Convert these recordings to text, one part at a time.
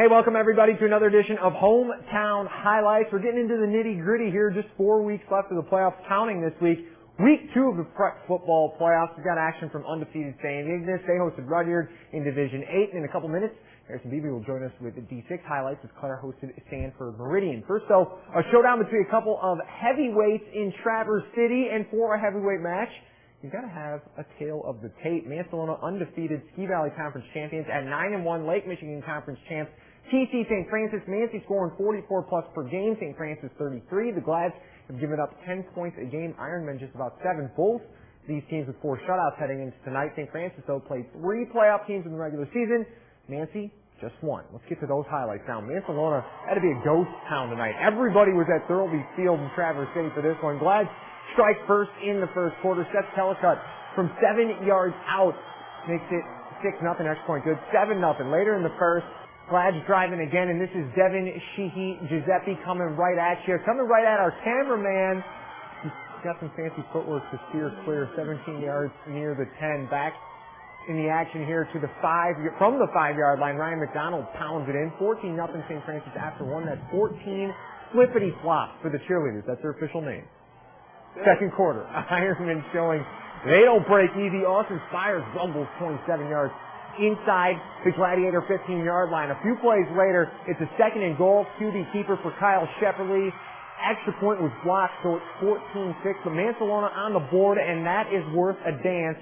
Hey, welcome everybody to another edition of Hometown Highlights. We're getting into the nitty-gritty here. Just 4 weeks left of the playoffs, counting this week. Week 2 of the prep football playoffs. We've got action from undefeated St. Ignace. They hosted Rudyard in Division 8. And in a couple minutes, Harrison Beebe will join us with the D6 highlights as Clare hosted Sanford Meridian. First, though, a showdown between a couple of heavyweights in Traverse City. And for a heavyweight match, you've got to have a tale of the tape. Mancelona undefeated Ski Valley Conference champions at 9-1, Lake Michigan Conference champs. TC St. Francis, Mancy scoring 44 plus per game, St. Francis 33. The Glads have given up 10 points a game. Ironmen just about 7. Both these teams with 4 shutouts heading into tonight. St. Francis, though, played 3 playoff teams in the regular season. Mancy, just 1. Let's get to those highlights now. Mancelona had to be a ghost town tonight. Everybody was at Thurlby Field in Traverse City for this one. Glads strike first in the first quarter. Seth Tellicut from 7 yards out makes it 6-0. Extra point good. 7-0. Later in the first, Glads driving again, and this is Devin Sheehy Giuseppe coming right at you. Coming right at our cameraman. He's got some fancy footwork to steer clear. 17 yards near the 10. Back in the action here to the 5, from the 5-yard line. Ryan McDonald pounds it in. 14-0 St. Francis after one. That's 14 flippity flops for the cheerleaders. That's their official name. Second quarter. Ironman showing they don't break easy. Austin Spires rumbles 27 yards inside the Gladiator 15-yard line. A few plays later, it's a 2nd and goal. QB keeper for Kyle Shepperly. Extra point was blocked, so it's 14-6. But Mancelona on the board, and that is worth a dance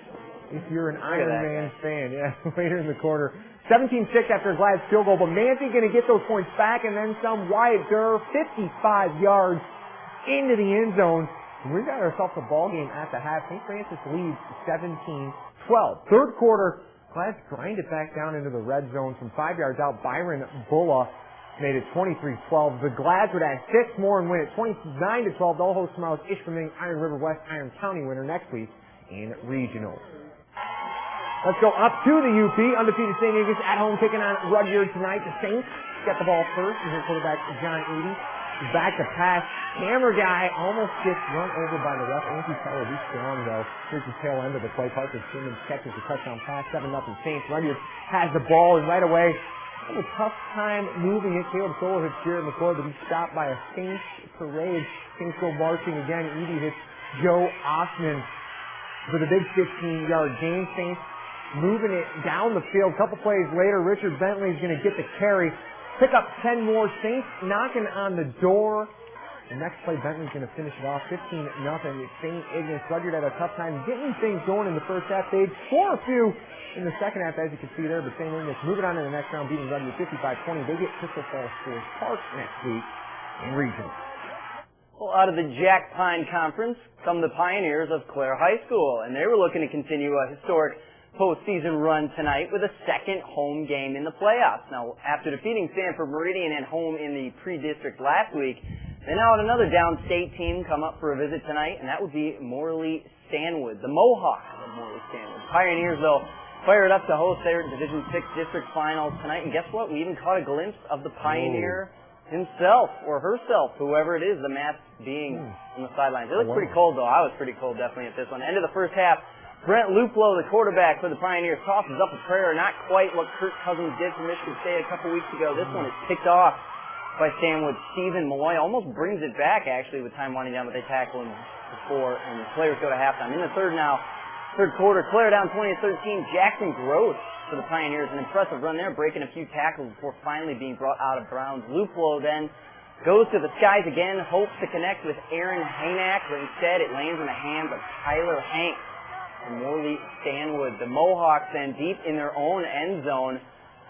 if you're an Ironman fan. Yeah, later in the quarter. 17-6 after a Glad's field goal, but Mancy going to get those points back, and then some. Wyatt Durr, 55 yards into the end zone. And we got ourselves a ball game at the half. St. Francis leads 17-12. Third quarter, Glads grind it back down into the red zone from 5 yards out. Byron Bulla made it 23-12. The Glads would add 6 more and win it 29-12. They'll host tomorrow's Ishpeming Iron River West Iron County winner next week in regionals. Let's go up to the UP. Undefeated St. Ignace at home taking on Rudyard tonight. The Saints get the ball first. And here's quarterback John Eady. Back to pass. Camera guy almost gets run over by the ref. Anthony Keller, he's strong though. Here's the tail end of the play. Parker Simmons catches the touchdown pass. 7-0 Saints. Rudyard has the ball, and right away, had a tough time moving it. Caleb Solar hits Jared McCoy, but he's stopped by a Saints parade. Saints go marching again. Edie hits Joe Osman for the big 15-yard gain. Saints moving it down the field. A couple plays later, Richard Bentley's going to get the carry. Pick up 10 more. Saints knocking on the door. The next play, Bentley's going to finish it off 15-0. St. Ignace. Rudyard had a tough time getting things going in the first half. They'd score a few in the second half, as you can see there. But St. Ignace moving on to the next round, beating Rudyard 55-20. They get Crystal Falls Sports Park next week in regional. Well, out of the Jack Pine Conference come the Pioneers of Clare High School, and they were looking to continue a historic postseason run tonight with a second home game in the playoffs. Now, after defeating Sanford Meridian at home in the pre-district last week, they now had another downstate team come up for a visit tonight, and that would be Morley Stanwood, the Mohawks of Morley Stanwood. Pioneers, though, fired up to host their Division 6 district finals tonight, and guess what? We even caught a glimpse of the Pioneer himself, or herself, whoever it is, the mask being on the sidelines. It looked pretty cold, though. I was pretty cold, definitely, at this one. End of the first half, Brent Luplo, the quarterback for the Pioneers, tosses up a prayer. Not quite what Kirk Cousins did for Michigan State a couple weeks ago. This one is picked off by Stanwood. Stephen Malloy almost brings it back, actually, with time winding down, but they tackle him before, and the players go to halftime. In the third quarter, Clare down 20-13. Jackson Gross for the Pioneers. An impressive run there, breaking a few tackles before finally being brought out of bounds. Luplo then goes to the skies again, hopes to connect with Aaron Haynack, but instead it lands in the hands of Tyler Hanks from Morley Stanwood. The Mohawks then deep in their own end zone.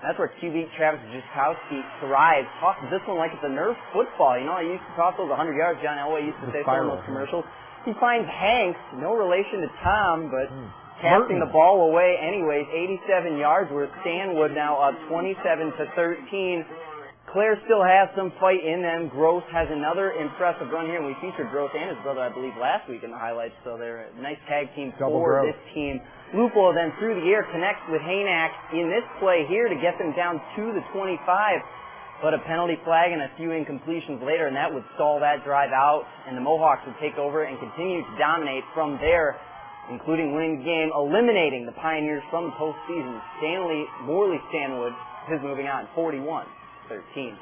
That's where QB Travis Jaskowski thrives. Tosses this one like it's a Nerf football. You know, I used to toss those 100 yards. John Elway used to say so in those commercials. He finds Hanks, no relation to Tom, but casting the ball away anyways. 87 yards, where Stanwood now up 27-13. Clare still has some fight in them. Gross has another impressive run here, and we featured Gross and his brother, I believe, last week in the highlights, so they're a nice tag team for this team. Lupo then through the air connects with Haynack in this play here to get them down to the 25, but a penalty flag and a few incompletions later, and that would stall that drive out, and the Mohawks would take over and continue to dominate from there, including winning the game, eliminating the Pioneers from the postseason. Morley Stanwood is moving on, 41. 13.